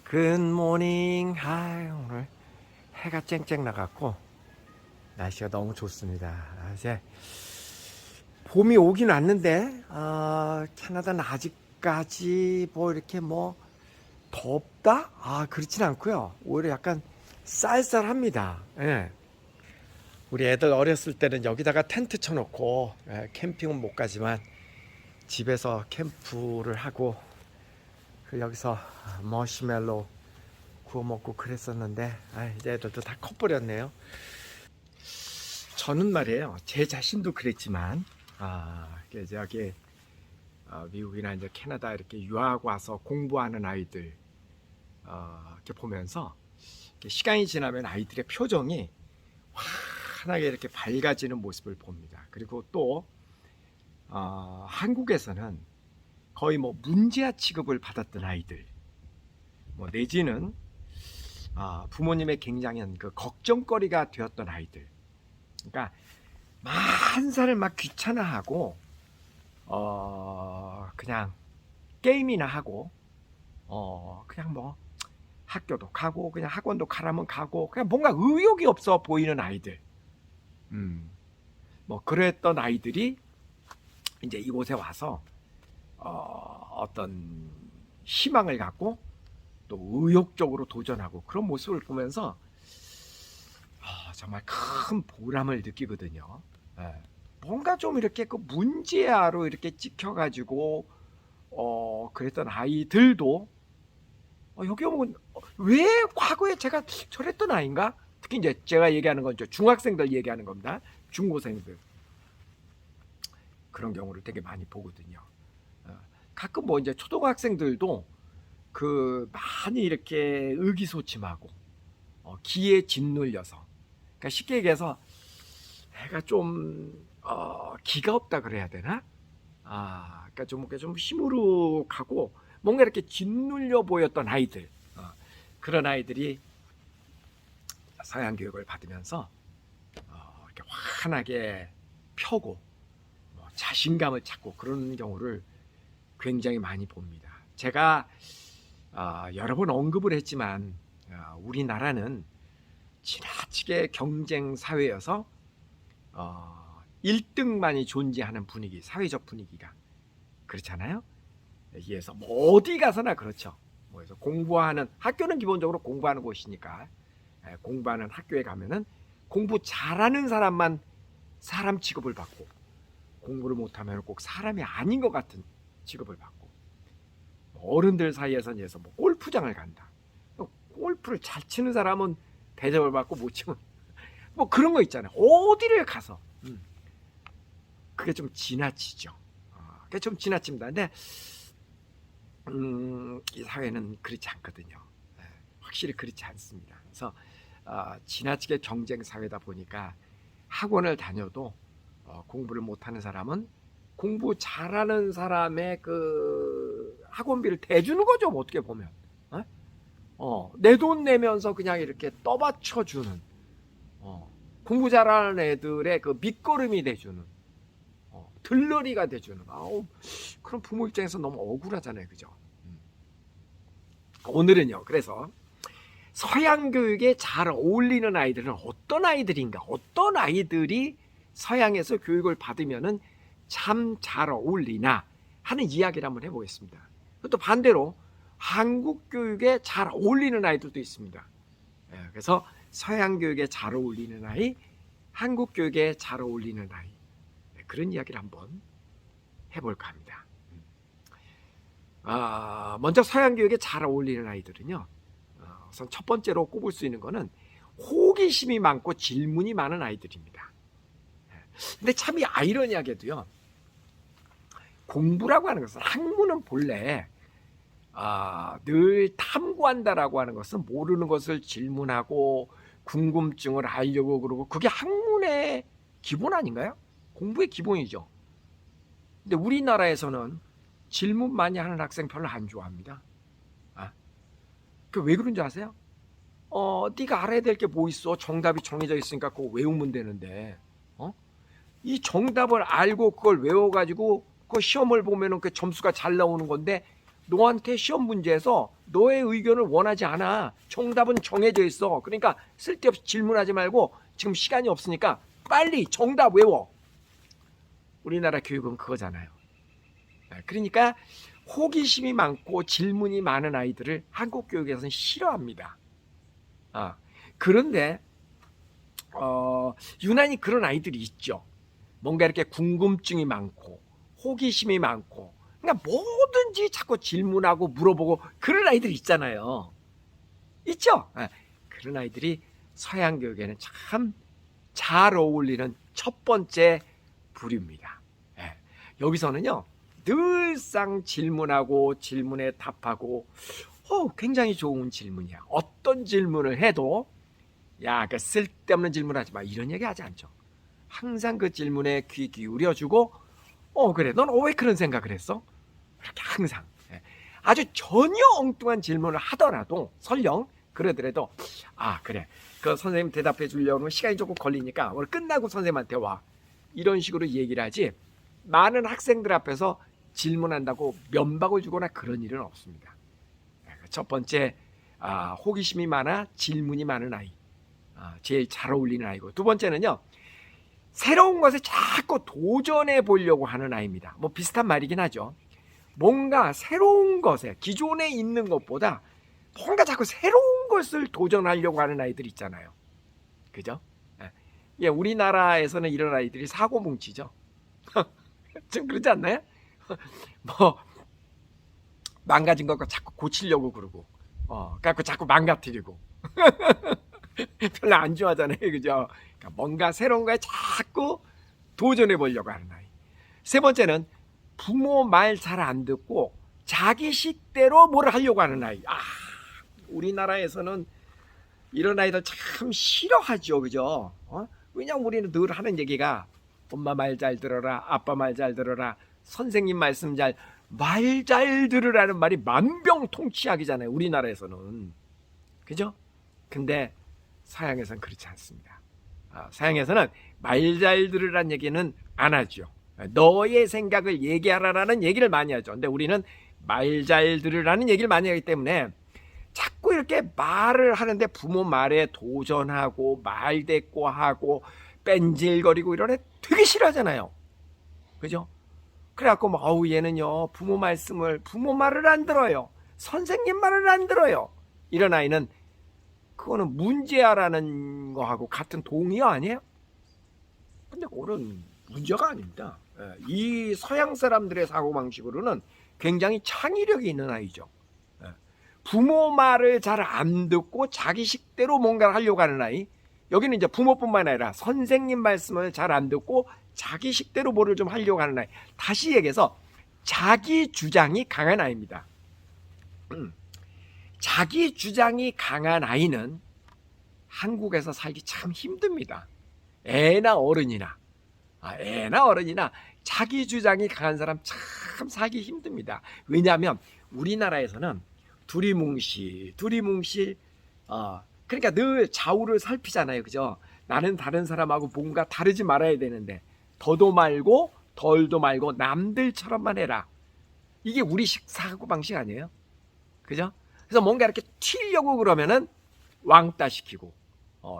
굿모닝. 오늘 해가 쨍쨍 나갔고 날씨가 너무 좋습니다. 이제 봄이 오긴 왔는데 캐나다는 아직까지 뭐 이렇게 뭐 덥다? 그렇진 않고요. 오히려 약간 쌀쌀합니다. 예. 우리 애들 어렸을 때는 여기다가 텐트 쳐놓고 캠핑은 못 가지만 집에서 캠프를 하고 여기서 머시멜로 구워 먹고 그랬었는데 이제 애들도 다 커버렸네요. 저는 말이에요, 제 자신도 그랬지만 여기 미국이나 이제 캐나다 이렇게 유학 와서 공부하는 아이들 이렇게 보면서 이렇게 시간이 지나면 아이들의 표정이 환하게 이렇게 밝아지는 모습을 봅니다. 그리고 또 한국에서는 거의 뭐 문제아 취급을 받았던 아이들, 뭐 내지는 부모님의 굉장히 그 걱정거리가 되었던 아이들, 그러니까 만사를 막 귀찮아하고 그냥 게임이나 하고 그냥 뭐 학교도 가고 그냥 학원도 가라면 가고 그냥 뭔가 의욕이 없어 보이는 아이들, 뭐 그랬던 아이들이 이제 이곳에 와서 어떤 희망을 갖고 또 의욕적으로 도전하고 그런 모습을 보면서 정말 큰 보람을 느끼거든요. 뭔가 좀 이렇게 그 문제아로 이렇게 찍혀가지고 그랬던 아이들도 여기 오면 왜 과거에 제가 저랬던 아이인가? 특히 이제 제가 얘기하는 건 중학생들 얘기하는 겁니다. 중고생들 그런 경우를 되게 많이 보거든요. 가끔 뭐 이제 초등학생들도 그 많이 이렇게 의기소침하고 기에 짓눌려서, 그러니까 쉽게 얘기해서 애가 좀 기가 없다 그래야 되나? 그러니까 좀 시무룩하고 뭔가 이렇게 짓눌려 보였던 아이들, 그런 아이들이 서양 교육을 받으면서 이렇게 환하게 펴고 자신감을 찾고 그런 경우를 굉장히 많이 봅니다. 제가 여러 번 언급을 했지만 우리나라는 지나치게 경쟁 사회여서 1등만이 존재하는 분위기, 사회적 분위기가 그렇잖아요. 여기에서 뭐 어디 가서나 그렇죠. 그래서 공부하는 학교는 기본적으로 공부하는 곳이니까 공부하는 학교에 가면은 공부 잘하는 사람만 사람 취급을 받고 공부를 못하면 꼭 사람이 아닌 것 같은 취급을 받고, 어른들 사이에서는 뭐 골프장을 간다. 골프를 잘 치는 사람은 대접을 받고 못 치면 뭐 그런 거 있잖아요. 어디를 가서 그게 좀 지나치죠. 그게 좀 지나칩니다. 근데 이 사회는 그렇지 않거든요. 확실히 그렇지 않습니다. 그래서 지나치게 경쟁 사회다 보니까 학원을 다녀도 공부를 못하는 사람은 공부 잘하는 사람의 그 학원비를 대주는 거죠. 어떻게 보면 내 돈 내면서 그냥 이렇게 떠받쳐 주는, 공부 잘하는 애들의 그 밑거름이 돼주는, 들러리가 돼주는, 그런 부모 입장에서 너무 억울하잖아요, 그죠? 오늘은요, 그래서 서양 교육에 잘 어울리는 아이들은 어떤 아이들인가, 어떤 아이들이 서양에서 교육을 받으면은 참 잘 어울리나 하는 이야기를 한번 해보겠습니다. 또 반대로 한국 교육에 잘 어울리는 아이들도 있습니다. 그래서 서양 교육에 잘 어울리는 아이, 한국 교육에 잘 어울리는 아이, 그런 이야기를 한번 해볼까 합니다. 먼저 서양 교육에 잘 어울리는 아이들은요, 우선 첫 번째로 꼽을 수 있는 거는 호기심이 많고 질문이 많은 아이들입니다. 근데 참 이 아이러니하게도요, 공부라고 하는 것은, 학문은 본래 늘 탐구한다라고 하는 것은 모르는 것을 질문하고 궁금증을 알려고 그러고, 그게 학문의 기본 아닌가요? 공부의 기본이죠. 근데 우리나라에서는 질문 많이 하는 학생 별로 안 좋아합니다. 그 왜 그런지 아세요? 네가 알아야 될 게 뭐 있어? 정답이 정해져 있으니까 그거 외우면 되는데, 이 정답을 알고 그걸 외워가지고 그 시험을 보면은 그 점수가 잘 나오는 건데 너한테 시험 문제에서 너의 의견을 원하지 않아. 정답은 정해져 있어. 그러니까 쓸데없이 질문하지 말고 지금 시간이 없으니까 빨리 정답 외워. 우리나라 교육은 그거잖아요. 그러니까 호기심이 많고 질문이 많은 아이들을 한국 교육에서는 싫어합니다. 그런데 유난히 그런 아이들이 있죠. 뭔가 이렇게 궁금증이 많고 호기심이 많고 그러니까 뭐든지 자꾸 질문하고 물어보고 그런 아이들이 있잖아요. 있죠? 그런 아이들이 서양 교육에는 참 잘 어울리는 첫 번째 부류입니다. 여기서는요 늘상 질문하고 질문에 답하고 굉장히 좋은 질문이야. 어떤 질문을 해도 야, 그 쓸데없는 질문하지 마 이런 얘기 하지 않죠. 항상 그 질문에 귀 기울여주고 그래 넌 왜 그런 생각을 했어? 이렇게 항상 아주 전혀 엉뚱한 질문을 하더라도 설령 그러더라도 그래 그 선생님 대답해 주려면 시간이 조금 걸리니까 오늘 끝나고 선생님한테 와 이런 식으로 얘기를 하지 많은 학생들 앞에서 질문한다고 면박을 주거나 그런 일은 없습니다. 첫 번째 호기심이 많아 질문이 많은 아이 제일 잘 어울리는 아이고 두 번째는요 새로운 것에 자꾸 도전해 보려고 하는 아이입니다. 뭐 비슷한 말이긴 하죠. 뭔가 새로운 것에 기존에 있는 것보다 뭔가 자꾸 새로운 것을 도전하려고 하는 아이들 있잖아요. 그죠? 우리나라에서는 이런 아이들이 사고뭉치죠. 좀 그렇지 않나요? 뭐 망가진 것 자꾸 고치려고 그러고 그래갖고 자꾸 망가뜨리고 별로 안 좋아하잖아요. 그죠? 그러니까 뭔가 새로운 거에 자꾸 도전해 보려고 하는 아이. 세 번째는 부모 말 잘 안 듣고 자기 식대로 뭘 하려고 하는 아이. 우리나라에서는 이런 아이들 참 싫어하죠. 그죠? 왜냐면 우리는 늘 하는 얘기가 엄마 말 잘 들어라, 아빠 말 잘 들어라, 선생님 말씀 말 잘 들으라는 말이 만병통치약이잖아요. 우리나라에서는. 그죠? 근데 서양에서는 그렇지 않습니다. 서양에서는 말 잘 들으라는 얘기는 안 하죠. 너의 생각을 얘기하라라는 얘기를 많이 하죠. 근데 우리는 말 잘 들으라는 얘기를 많이 하기 때문에 자꾸 이렇게 말을 하는데 부모 말에 도전하고 말대꾸하고 뺀질거리고 이런 애 되게 싫어하잖아요. 그죠? 그래갖고 얘는요 부모 말을 안 들어요. 선생님 말을 안 들어요. 이런 아이는 그거는 문제야라는 거하고 같은 동의 아니에요? 근데 그거는 문제가 아닙니다. 이 서양 사람들의 사고방식으로는 굉장히 창의력이 있는 아이죠. 부모 말을 잘 안 듣고 자기 식대로 뭔가를 하려고 하는 아이. 여기는 이제 부모뿐만 아니라 선생님 말씀을 잘 안 듣고 자기 식대로 뭐를 좀 하려고 하는 아이. 다시 얘기해서 자기 주장이 강한 아이입니다. 자기 주장이 강한 아이는 한국에서 살기 참 힘듭니다. 애나 어른이나 자기 주장이 강한 사람 참 살기 힘듭니다. 왜냐하면 우리나라에서는 두리뭉실 그러니까 늘 좌우를 살피잖아요. 그죠? 나는 다른 사람하고 뭔가 다르지 말아야 되는데 더도 말고 덜도 말고 남들처럼만 해라. 이게 우리식 사고방식 아니에요? 그죠? 그래서 뭔가 이렇게 튀려고 그러면은 왕따 시키고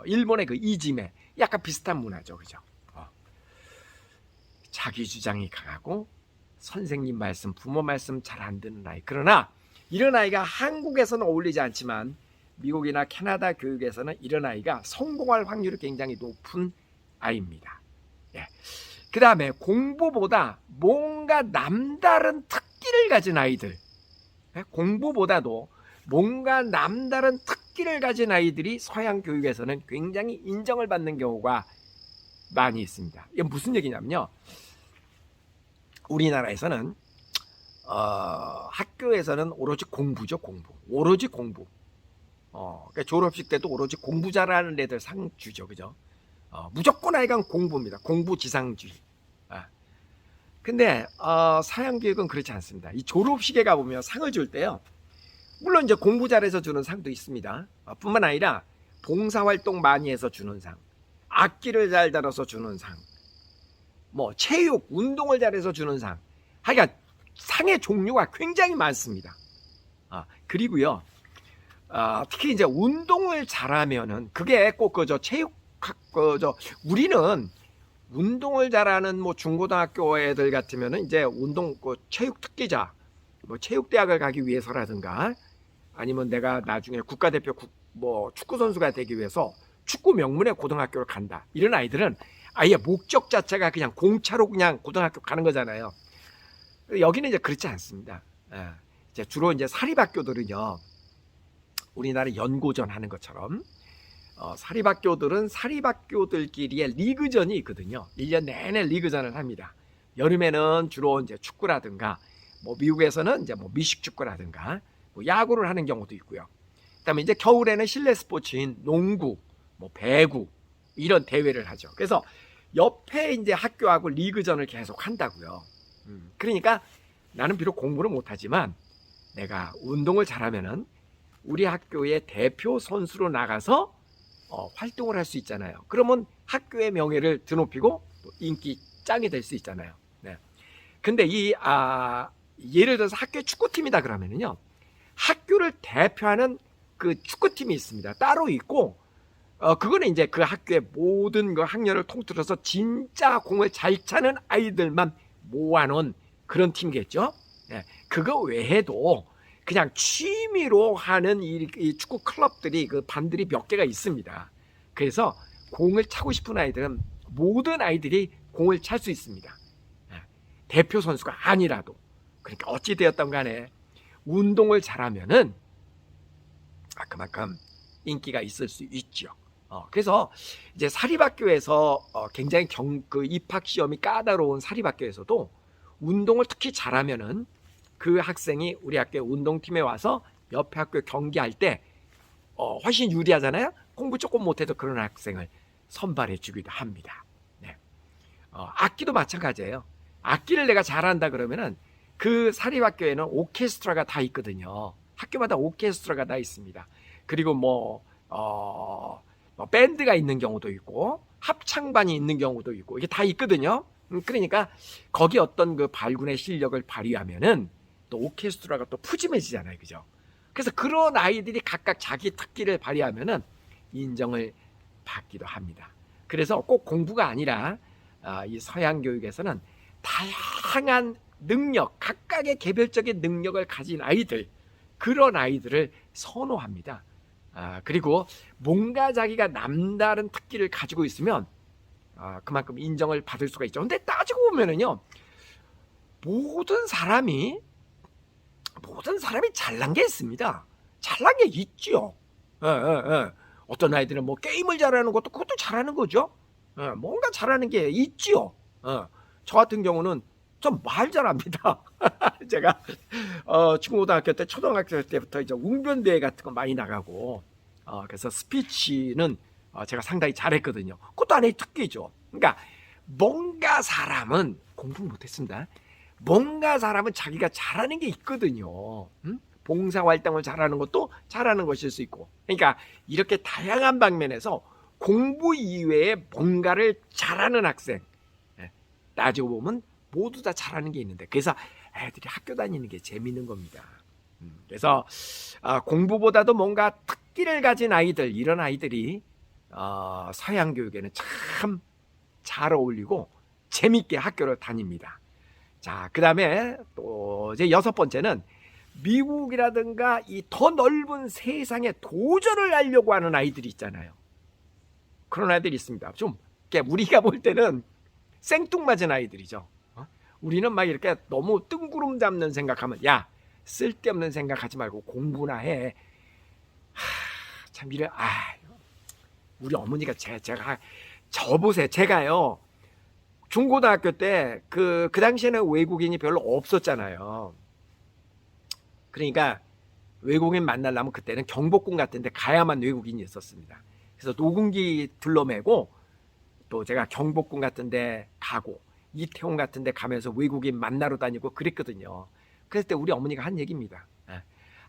일본의 그 이지메 약간 비슷한 문화죠. 그죠? 자기 주장이 강하고 선생님 말씀, 부모 말씀 잘 안 듣는 아이. 그러나 이런 아이가 한국에서는 어울리지 않지만 미국이나 캐나다 교육에서는 이런 아이가 성공할 확률이 굉장히 높은 아이입니다. 그 다음에 공부보다 뭔가 남다른 특기를 가진 아이들, 공부보다도 뭔가 남다른 특기를 가진 아이들이 서양 교육에서는 굉장히 인정을 받는 경우가 많이 있습니다. 이게 무슨 얘기냐면요, 우리나라에서는 학교에서는 오로지 공부죠. 오로지 공부. 그러니까 졸업식 때도 오로지 공부 잘하는 애들 상 주죠. 그죠? 무조건 아이가 공부입니다. 공부지상주의. 근데 서양 교육은 그렇지 않습니다. 이 졸업식에 가보면 상을 줄 때요, 물론 이제 공부 잘해서 주는 상도 있습니다. 뿐만 아니라 봉사활동 많이 해서 주는 상, 악기를 잘 다뤄서 주는 상, 뭐 체육, 운동을 잘해서 주는 상. 하여간 상의 종류가 굉장히 많습니다. 그리고요. 특히 이제 운동을 잘하면은 그게 꼭 그저 체육학 그저 우리는 운동을 잘하는 뭐 중고등학교 애들 같으면은 이제 운동 체육 특기자 뭐 체육대학을 가기 위해서라든가 아니면 내가 나중에 국가대표 뭐 축구 선수가 되기 위해서 축구 명문의 고등학교를 간다 이런 아이들은 아예 목적 자체가 그냥 공차로 그냥 고등학교 가는 거잖아요. 여기는 이제 그렇지 않습니다. 이제 주로 이제 사립학교들은요 우리나라 연고전 하는 것처럼 사립학교들은 사립학교들끼리의 리그전이 있거든요. 1년 내내 리그전을 합니다. 여름에는 주로 이제 축구라든가 뭐 미국에서는 이제 뭐 미식 축구라든가 뭐 야구를 하는 경우도 있고요. 그다음에 이제 겨울에는 실내 스포츠인 농구, 뭐 배구 이런 대회를 하죠. 그래서 옆에 이제 학교하고 리그전을 계속 한다고요. 그러니까 나는 비록 공부를 못하지만 내가 운동을 잘하면은 우리 학교의 대표 선수로 나가서 활동을 할 수 있잖아요. 그러면 학교의 명예를 드높이고 또 인기 짱이 될 수 있잖아요. 네. 근데 예를 들어서 학교 축구팀이다 그러면은요. 학교를 대표하는 그 축구팀이 있습니다. 따로 있고 그거는 이제 그 학교의 모든 그 학년을 통틀어서 진짜 공을 잘 차는 아이들만 모아놓은 그런 팀이겠죠. 네. 그거 외에도 그냥 취미로 하는 이 축구 클럽들이 그 반들이 몇 개가 있습니다. 그래서 공을 차고 싶은 아이들은 모든 아이들이 공을 찰 수 있습니다. 대표 선수가 아니라도. 그러니까 어찌 되었던 간에 운동을 잘하면은 그만큼 인기가 있을 수 있죠. 그래서 이제 사립학교에서 굉장히 그 입학 시험이 까다로운 사립학교에서도 운동을 특히 잘하면은 그 학생이 우리 학교 운동팀에 와서 옆에 학교 경기할 때 훨씬 유리하잖아요. 공부 조금 못해도 그런 학생을 선발해 주기도 합니다. 네. 악기도 마찬가지예요. 악기를 내가 잘한다 그러면은 그 사립학교에는 오케스트라가 다 있거든요. 학교마다 오케스트라가 다 있습니다. 그리고 뭐 밴드가 있는 경우도 있고 합창반이 있는 경우도 있고 이게 다 있거든요. 그러니까 거기 어떤 그 발군의 실력을 발휘하면은 또 오케스트라가 또 푸짐해지잖아요. 그죠? 그래서 그런 아이들이 각각 자기 특기를 발휘하면은 인정을 받기도 합니다. 그래서 꼭 공부가 아니라 이 서양 교육에서는 다양한 능력, 각각의 개별적인 능력을 가진 아이들, 그런 아이들을 선호합니다. 그리고 뭔가 자기가 남다른 특기를 가지고 있으면 그만큼 인정을 받을 수가 있죠. 근데 따지고 보면은요, 모든 사람이 잘난 게 있습니다. 잘난 게 있죠. 어떤 아이들은 뭐 게임을 잘하는 것도 그것도 잘하는 거죠. 뭔가 잘하는 게 있죠. 저 같은 경우는 좀 말 잘합니다. 제가 중고등학교 때, 초등학교 때부터 이제 웅변대회 같은 거 많이 나가고, 그래서 스피치는 제가 상당히 잘했거든요. 그것도 하나의 특기죠. 그러니까 뭔가 사람은 공부 못했습니다. 뭔가 사람은 자기가 잘하는 게 있거든요. 봉사활동을 잘하는 것도 잘하는 것일 수 있고. 그러니까 이렇게 다양한 방면에서 공부 이외에 뭔가를 잘하는 학생, 따지고 보면 모두 다 잘하는 게 있는데, 그래서 애들이 학교 다니는 게 재밌는 겁니다. 그래서 공부보다도 뭔가 특기를 가진 아이들, 이런 아이들이 서양 교육에는 참 잘 어울리고 재밌게 학교를 다닙니다. 자, 그 다음에 또 이제 6번째는 미국이라든가 이 더 넓은 세상에 도전을 하려고 하는 아이들이 있잖아요. 그런 아이들이 있습니다. 좀 우리가 볼 때는 생뚱맞은 아이들이죠. 우리는 막 이렇게 너무 뜬구름 잡는 생각하면, 야, 쓸데없는 생각하지 말고 공부나 해. 참 이래. 우리 어머니가 제가 보세요. 제가요 중고등학교 때 그 당시에는 외국인이 별로 없었잖아요. 그러니까 외국인 만나려면 그때는 경복궁 같은 데 가야만 외국인이 있었습니다. 그래서 녹음기 둘러매고 또 제가 경복궁 같은 데 가고 이태원 같은 데 가면서 외국인 만나러 다니고 그랬거든요. 그랬을 때 우리 어머니가 한 얘기입니다.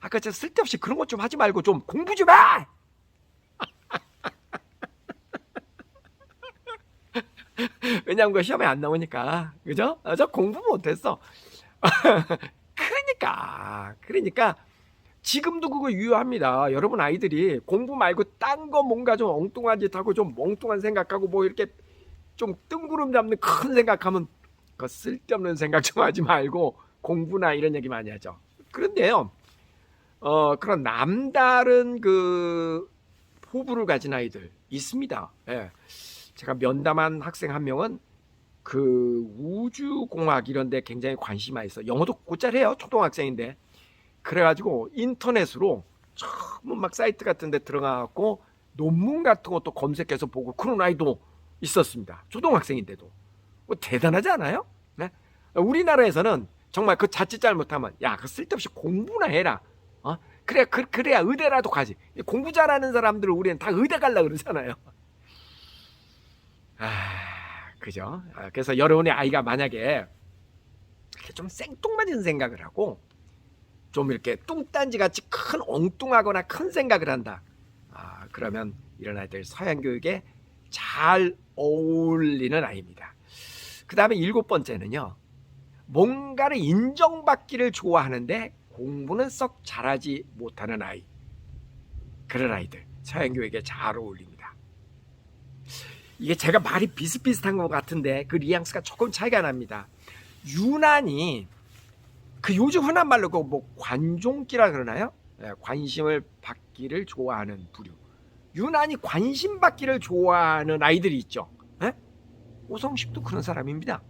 아까 저 쓸데없이 그런 것 좀 하지 말고 좀 공부 좀 해! 왜냐면 그 시험에 안 나오니까. 그죠? 저 공부 못했어. 그러니까 지금도 그거 유효합니다. 여러분 아이들이 공부 말고 딴 거 뭔가 좀 엉뚱한 짓 하고 좀 멍뚱한 생각하고 뭐 이렇게 좀 뜬구름 잡는 큰 생각하면 그 쓸데없는 생각 좀 하지 말고 공부나 이런 얘기 많이 하죠. 그런데요, 그런 남다른 그 포부를 가진 아이들 있습니다. 예. 제가 면담한 학생 한 명은 그 우주공학 이런 데 굉장히 관심이 많이 있어. 영어도 곧잘 해요. 초등학생인데. 그래가지고 인터넷으로 전문 막 사이트 같은 데 들어가갖고 논문 같은 것도 검색해서 보고 그런 아이도 있었습니다. 초등학생인데도. 뭐 대단하지 않아요? 네? 우리나라에서는 정말 그 자칫 잘못하면 야, 그 쓸데없이 공부나 해라. 그래야 의대라도 가지. 공부 잘하는 사람들을 우리는 다 의대 가려고 그러잖아요. 그죠? 그래서 여러분의 아이가 만약에 이렇게 좀 생뚱맞은 생각을 하고 좀 이렇게 뚱딴지 같이 큰 엉뚱하거나 큰 생각을 한다. 그러면 이런 아이들 서양 교육에 잘 어울리는 아이입니다. 그 다음에 7번째는요. 뭔가를 인정받기를 좋아하는데 공부는 썩 잘하지 못하는 아이. 그런 아이들 서양 교육에 잘 어울립니다. 이게 제가 말이 비슷비슷한 것 같은데 그 뉘앙스가 조금 차이가 납니다. 유난히 그 요즘 흔한 말로 그 뭐 관종기라 그러나요? 관심을 받기를 좋아하는 부류. 유난히 관심 받기를 좋아하는 아이들이 있죠. 오성식도 그런 사람입니다.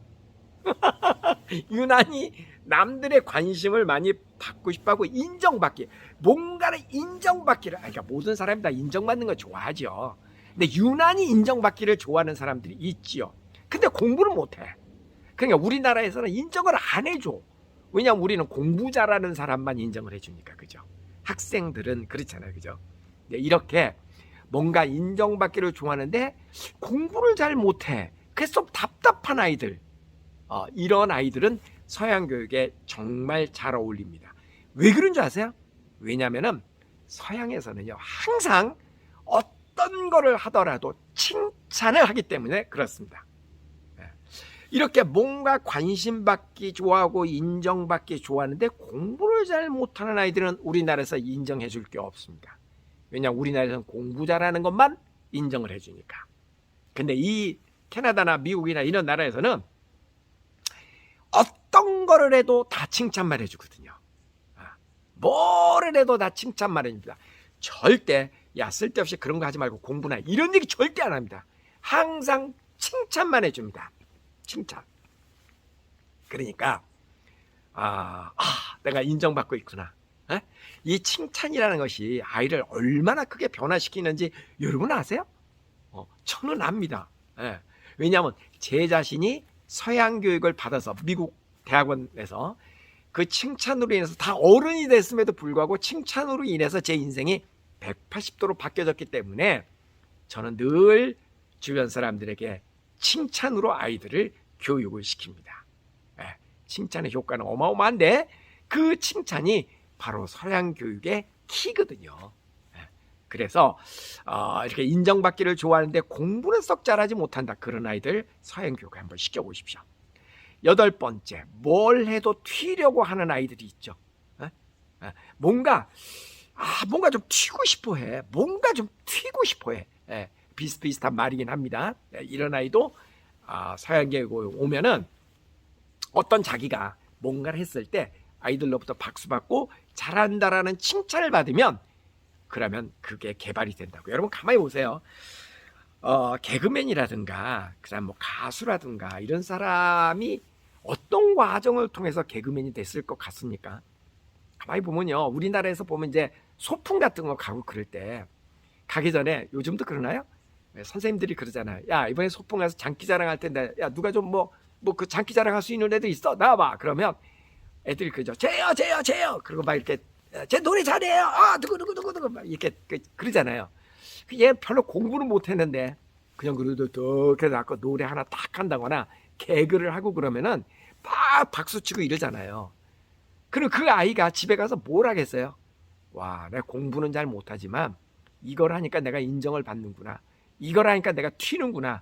유난히 남들의 관심을 많이 받고 싶어하고 인정받기, 뭔가를 인정받기를, 그러니까 모든 사람이 다 인정받는 거 좋아하죠. 근데 유난히 인정받기를 좋아하는 사람들이 있지요. 근데 공부를 못해. 그러니까 우리나라에서는 인정을 안 해줘. 왜냐하면 우리는 공부 잘하는 사람만 인정을 해주니까. 그죠? 학생들은 그렇잖아요. 그죠? 이렇게 뭔가 인정받기를 좋아하는데 공부를 잘 못해. 그래서 좀 답답한 아이들, 이런 아이들은 서양 교육에 정말 잘 어울립니다. 왜 그런 줄 아세요? 왜냐하면 서양에서는요, 항상 어떤 거를 하더라도 칭찬을 하기 때문에 그렇습니다. 이렇게 뭔가 관심받기 좋아하고 인정받기 좋아하는데 공부를 잘 못하는 아이들은 우리나라에서 인정해 줄 게 없습니다. 왜냐하면 우리나라에서는 공부 잘하는 것만 인정을 해주니까. 근데 이 캐나다나 미국이나 이런 나라에서는 어떤 거를 해도 다 칭찬만 해주거든요. 뭐를 해도 다 칭찬만 해줍니다. 절대 야, 쓸데없이 그런 거 하지 말고 공부나 이런 얘기 절대 안 합니다. 항상 칭찬만 해줍니다. 칭찬. 그러니까 내가 인정받고 있구나. 이 칭찬이라는 것이 아이를 얼마나 크게 변화시키는지 여러분 아세요? 저는 압니다. 왜냐하면 제 자신이 서양 교육을 받아서 미국 대학원에서 그 칭찬으로 인해서 다 어른이 됐음에도 불구하고 칭찬으로 인해서 제 인생이 180도로 바뀌어졌기 때문에 저는 늘 주변 사람들에게 칭찬으로 아이들을 교육을 시킵니다. 칭찬의 효과는 어마어마한데 그 칭찬이 바로 서양 교육의 키거든요. 그래서 이렇게 인정받기를 좋아하는데 공부는 썩 잘하지 못한다. 그런 아이들 서양 교육을 한번 시켜보십시오. 8번째, 뭘 해도 튀려고 하는 아이들이 있죠. 뭔가 좀 튀고 싶어해. 뭔가 좀 튀고 싶어해. 비슷비슷한 말이긴 합니다. 이런 아이도 서양 교육에 오면은 어떤 자기가 뭔가를 했을 때 아이들로부터 박수 받고 잘한다라는 칭찬을 받으면 그러면 그게 개발이 된다고. 여러분 가만히 보세요. 개그맨이라든가 그다음 뭐 가수라든가 이런 사람이 어떤 과정을 통해서 개그맨이 됐을 것 같습니까? 가만히 보면요, 우리나라에서 보면 이제 소풍 같은 거 가고 그럴 때 가기 전에 요즘도 그러나요? 선생님들이 그러잖아요. 야, 이번에 소풍 가서 장기자랑 할 텐데 야, 누가 좀 뭐 그 장기자랑 할 수 있는 애들 있어? 나와봐. 그러면 애들이 그죠. 쟤요. 그리고 막 이렇게 쟤 노래 잘해요. 누구 막 이렇게 그러잖아요. 얘 별로 공부는 못했는데 그냥 그래도 이렇게 나고 노래 하나 딱 한다거나 개그를 하고 그러면은 막 박수치고 이러잖아요. 그리고 그 아이가 집에 가서 뭘 하겠어요? 와, 내가 공부는 잘 못하지만 이걸 하니까 내가 인정을 받는구나. 이걸 하니까 내가 튀는구나.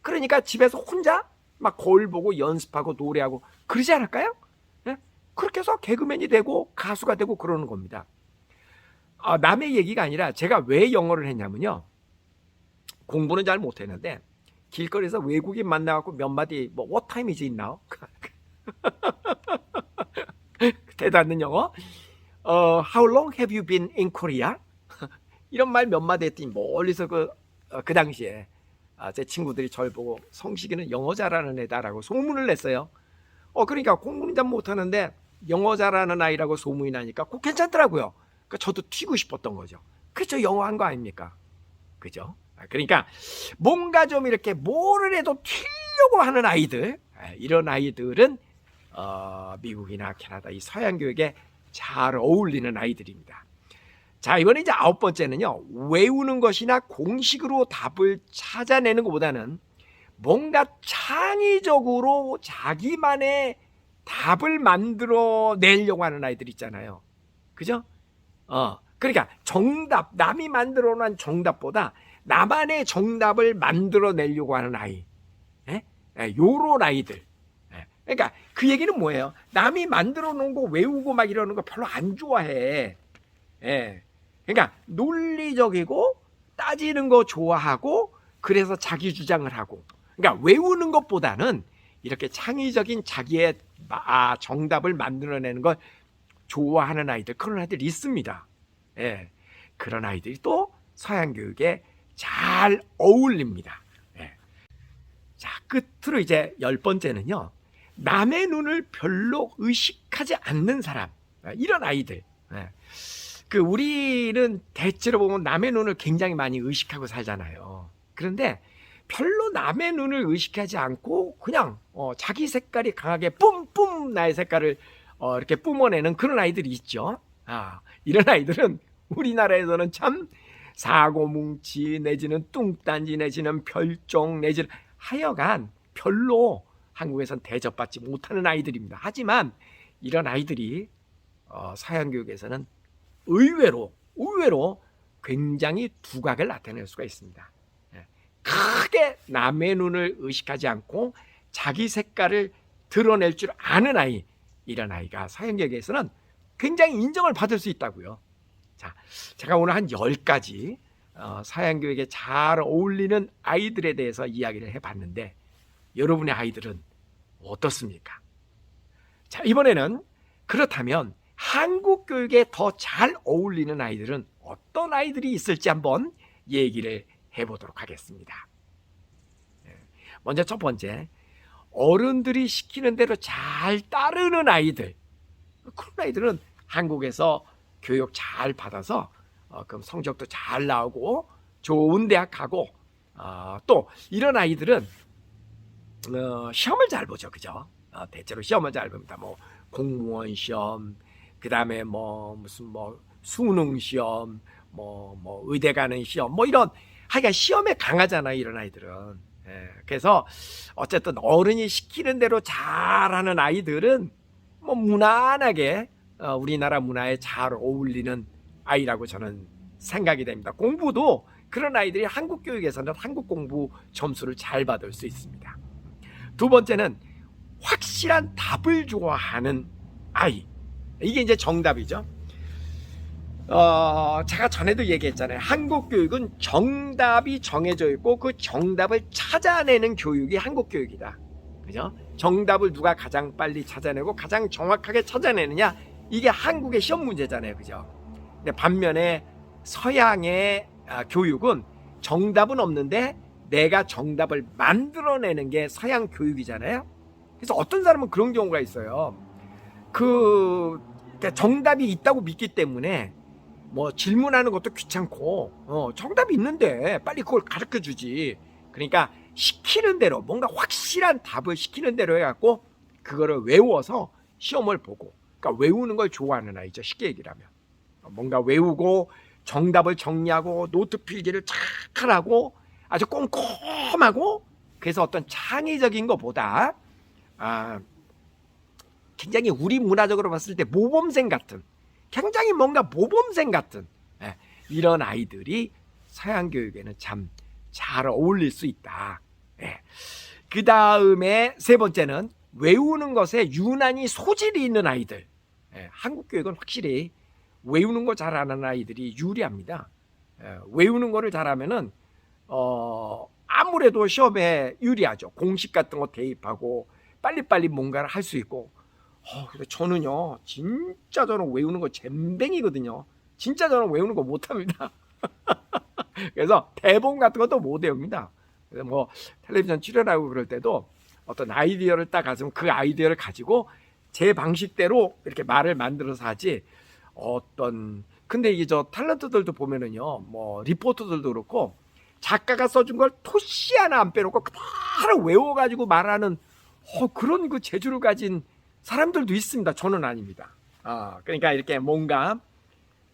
그러니까 집에서 혼자 막 거울 보고 연습하고 노래하고 그러지 않을까요? 그렇게 해서 개그맨이 되고 가수가 되고 그러는 겁니다. 남의 얘기가 아니라 제가 왜 영어를 했냐면요. 공부는 잘 못했는데 길거리에서 외국인 만나갖고 몇 마디 뭐 What time is it now? 대단한 영어. How long have you been in Korea? 이런 말 몇 마디 했더니 멀리서 그 당시에 제 친구들이 저를 보고 성식이는 영어 잘하는 애다라고 소문을 냈어요. 그러니까 공부는 잘 못하는데 영어 잘하는 아이라고 소문이 나니까 꼭 괜찮더라고요. 그러니까 저도 튀고 싶었던 거죠. 그죠? 영어 한 거 아닙니까? 그죠? 그러니까 뭔가 좀 이렇게 뭐를 해도 튀려고 하는 아이들, 이런 아이들은 미국이나 캐나다 이 서양 교육에 잘 어울리는 아이들입니다. 자, 이번에 이제 9번째는요. 외우는 것이나 공식으로 답을 찾아내는 것보다는 뭔가 창의적으로 자기만의 답을 만들어 내려고 하는 아이들 있잖아요. 그죠? 그러니까 정답, 남이 만들어 놓은 정답보다 나만의 정답을 만들어 내려고 하는 아이. 요런 아이들. 그러니까 그 얘기는 뭐예요? 남이 만들어 놓은 거 외우고 막 이러는 거 별로 안 좋아해. 그러니까 논리적이고 따지는 거 좋아하고 그래서 자기 주장을 하고. 그러니까 외우는 것보다는 이렇게 창의적인 자기의 정답을 만들어내는 걸 좋아하는 아이들, 그런 아이들이 있습니다. 그런 아이들이 또 서양 교육에 잘 어울립니다. 자, 끝으로 이제 10번째는요. 남의 눈을 별로 의식하지 않는 사람, 이런 아이들. 우리는 대체로 보면 남의 눈을 굉장히 많이 의식하고 살잖아요. 그런데 별로 남의 눈을 의식하지 않고 그냥 자기 색깔이 강하게 뿜뿜 나의 색깔을 이렇게 뿜어내는 그런 아이들이 있죠. 이런 아이들은 우리나라에서는 참 사고뭉치 내지는 뚱딴지 내지는 별종 내지는 하여간 별로 한국에선 대접받지 못하는 아이들입니다. 하지만 이런 아이들이 서양 교육에서는 의외로 굉장히 두각을 나타낼 수가 있습니다. 크게 남의 눈을 의식하지 않고 자기 색깔을 드러낼 줄 아는 아이, 이런 아이가 서양 교육에서는 굉장히 인정을 받을 수 있다고요. 자, 제가 오늘 한 10가지 서양 교육에 잘 어울리는 아이들에 대해서 이야기를 해봤는데 여러분의 아이들은 어떻습니까? 자, 이번에는 그렇다면 한국 교육에 더 잘 어울리는 아이들은 어떤 아이들이 있을지 한번 얘기를 해보도록 하겠습니다. 먼저 첫 번째, 어른들이 시키는 대로 잘 따르는 아이들. 그런 아이들은 한국에서 교육 잘 받아서 그럼 성적도 잘 나오고 좋은 대학 가고 또 이런 아이들은 시험을 잘 보죠. 그죠? 대체로 시험을 잘 봅니다. 뭐 공무원 시험, 그 다음에 무슨 수능 시험, 의대 가는 시험, 이런 하여간 시험에 강하잖아요. 이런 아이들은. 그래서 어쨌든 어른이 시키는 대로 잘하는 아이들은 무난하게 우리나라 문화에 잘 어울리는 아이라고 저는 생각이 됩니다. 공부도 그런 아이들이 한국 교육에서는 한국 공부 점수를 잘 받을 수 있습니다. 두 번째는 확실한 답을 좋아하는 아이. 이게 이제 정답이죠. 제가 전에도 얘기했잖아요. 한국 교육은 정답이 정해져 있고 그 정답을 찾아내는 교육이 한국 교육이다. 그죠? 정답을 누가 가장 빨리 찾아내고 가장 정확하게 찾아내느냐, 이게 한국의 시험 문제잖아요. 그죠? 근데 반면에 서양의 교육은 정답은 없는데 내가 정답을 만들어내는 게 서양 교육이잖아요. 그래서 어떤 사람은 그런 경우가 있어요. 그러니까 정답이 있다고 믿기 때문에 질문하는 것도 귀찮고 정답이 있는데 빨리 그걸 가르쳐 주지. 그러니까 시키는 대로 뭔가 확실한 답을 시키는 대로 해갖고 그거를 외워서 시험을 보고, 그러니까 외우는 걸 좋아하는 아이죠. 쉽게 얘기를 하면 뭔가 외우고 정답을 정리하고 노트 필기를 잘 하고 아주 꼼꼼하고, 그래서 어떤 창의적인 것보다 굉장히 우리 문화적으로 봤을 때 모범생 같은, 굉장히 뭔가 모범생 같은 이런 아이들이 서양 교육에는 참 잘 어울릴 수 있다. 그 다음에 세 번째는 외우는 것에 유난히 소질이 있는 아이들. 한국 교육은 확실히 외우는 거 잘하는 아이들이 유리합니다. 외우는 거를 잘하면은 아무래도 시험에 유리하죠. 공식 같은 거 대입하고 빨리빨리 뭔가를 할 수 있고. 근데 저는요, 진짜 저는 외우는 거 젬뱅이거든요. 진짜 저는 외우는 거 못합니다. 그래서 대본 같은 것도 못 외웁니다. 그래서 뭐 텔레비전 출연하고 그럴 때도 어떤 아이디어를 딱 가지면 그 아이디어를 가지고 제 방식대로 이렇게 말을 만들어서 하지. 근데 이게 저 탤런트들도 보면은요, 뭐 리포터들도 그렇고 작가가 써준 걸 토시 하나 안 빼놓고 그대로 외워가지고 말하는 그런 그 재주를 가진 사람들도 있습니다. 저는 아닙니다. 그러니까 이렇게 뭔가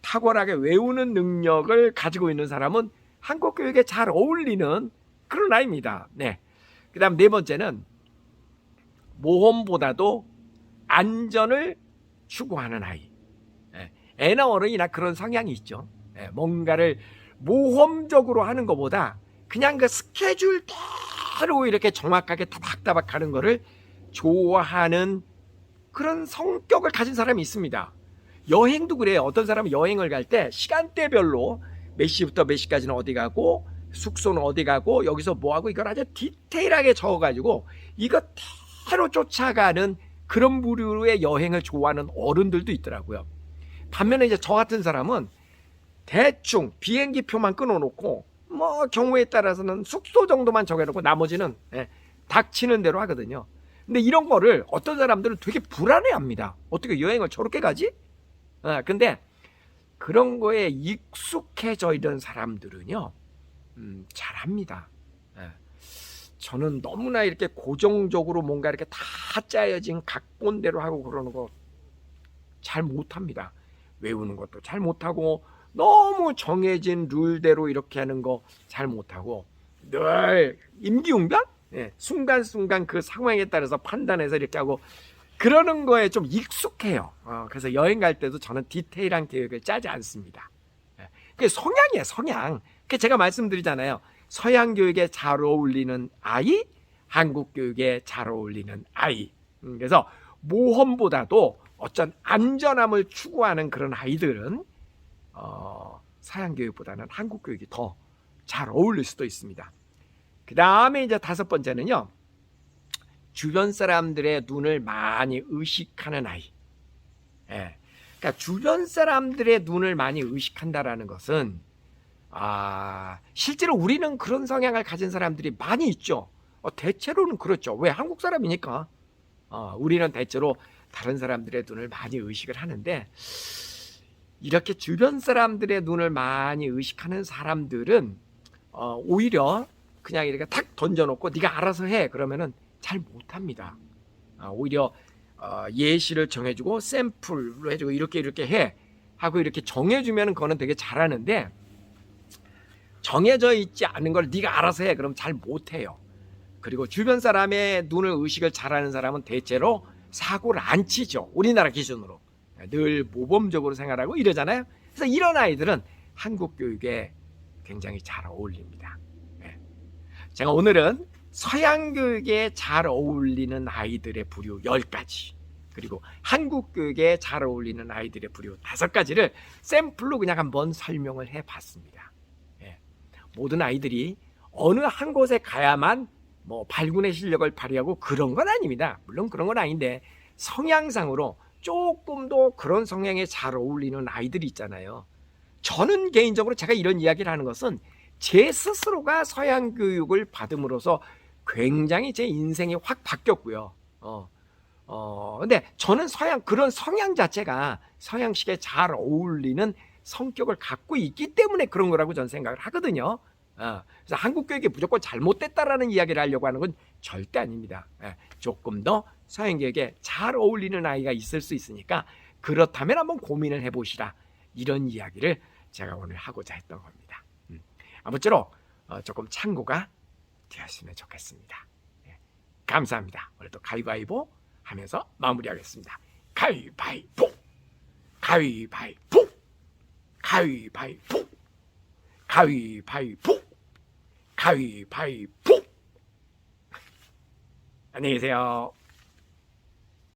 탁월하게 외우는 능력을 가지고 있는 사람은 한국 교육에 잘 어울리는 그런 아이입니다. 네. 그다음 네 번째는 모험보다도 안전을 추구하는 아이. 애나 어른이나 그런 성향이 있죠. 뭔가를 모험적으로 하는 것보다 그냥 그 스케줄대로 이렇게 정확하게 타박타박 하는 거를 좋아하는 그런 성격을 가진 사람이 있습니다. 여행도 그래요. 어떤 사람은 여행을 갈 때 시간대별로 몇 시부터 몇 시까지는 어디 가고 숙소는 어디 가고 여기서 뭐 하고 이걸 아주 디테일하게 적어가지고 이거 대로 쫓아가는 그런 부류의 여행을 좋아하는 어른들도 있더라고요. 반면에 이제 저 같은 사람은 대충 비행기 표만 끊어놓고 뭐 경우에 따라서는 숙소 정도만 정해놓고 나머지는 닥치는 대로 하거든요. 근데 이런 거를 어떤 사람들은 되게 불안해합니다. 어떻게 여행을 저렇게 가지? 근데 그런 거에 익숙해져 있는 사람들은요, 잘합니다. 저는 너무나 이렇게 고정적으로 뭔가 이렇게 다 짜여진 각본대로 하고 그러는 거 잘 못합니다. 외우는 것도 잘 못하고 너무 정해진 룰대로 이렇게 하는 거 잘 못하고 늘 임기응변? 순간순간 그 상황에 따라서 판단해서 이렇게 하고 그러는 거에 좀 익숙해요. 그래서 여행 갈 때도 저는 디테일한 계획을 짜지 않습니다. 그게 성향이에요, 성향. 그 제가 말씀드리잖아요. 서양 교육에 잘 어울리는 아이, 한국 교육에 잘 어울리는 아이. 그래서 모험보다도 어떤 안전함을 추구하는 그런 아이들은 서양 교육보다는 한국 교육이 더 잘 어울릴 수도 있습니다. 그 다음에 이제 다섯 번째는요, 주변 사람들의 눈을 많이 의식하는 아이. 그러니까 주변 사람들의 눈을 많이 의식한다라는 것은 실제로 우리는 그런 성향을 가진 사람들이 많이 있죠. 대체로는 그렇죠. 왜? 한국 사람이니까. 우리는 대체로 다른 사람들의 눈을 많이 의식을 하는데, 이렇게 주변 사람들의 눈을 많이 의식하는 사람들은 오히려 그냥 이렇게 탁 던져놓고 네가 알아서 해 그러면은 잘 못합니다. 오히려 예시를 정해주고 샘플로 해주고 이렇게 해 하고 이렇게 정해주면 그거는 되게 잘하는데, 정해져 있지 않은 걸 네가 알아서 해 그럼 잘 못해요. 그리고 주변 사람의 눈을 의식을 잘하는 사람은 대체로 사고를 안 치죠. 우리나라 기준으로 늘 모범적으로 생활하고 이러잖아요. 그래서 이런 아이들은 한국 교육에 굉장히 잘 어울립니다. 제가 오늘은 서양 교육에 잘 어울리는 아이들의 부류 10가지, 그리고 한국 교육에 잘 어울리는 아이들의 부류 5가지를 샘플로 그냥 한번 설명을 해봤습니다. 모든 아이들이 어느 한 곳에 가야만 뭐 발군의 실력을 발휘하고 그런 건 아닙니다. 물론 그런 건 아닌데 성향상으로 조금 더 그런 성향에 잘 어울리는 아이들이 있잖아요. 저는 개인적으로 제가 이런 이야기를 하는 것은 제 스스로가 서양 교육을 받음으로써 굉장히 제 인생이 확 바뀌었고요. 근데 저는 그런 성향 자체가 서양식에 잘 어울리는 성격을 갖고 있기 때문에 그런 거라고 저는 생각을 하거든요. 그래서 한국 교육이 무조건 잘못됐다라는 이야기를 하려고 하는 건 절대 아닙니다. 조금 더 서양 교육에 잘 어울리는 아이가 있을 수 있으니까 그렇다면 한번 고민을 해보시라, 이런 이야기를 제가 오늘 하고자 했던 겁니다. 아무쪼록 조금 참고가 되었으면 좋겠습니다. 감사합니다. 오늘도 가위바위보 하면서 마무리하겠습니다. 가위바위보, 가위바위보, 가위바위보, 가위바위보, 가위바위보. 안녕히 계세요.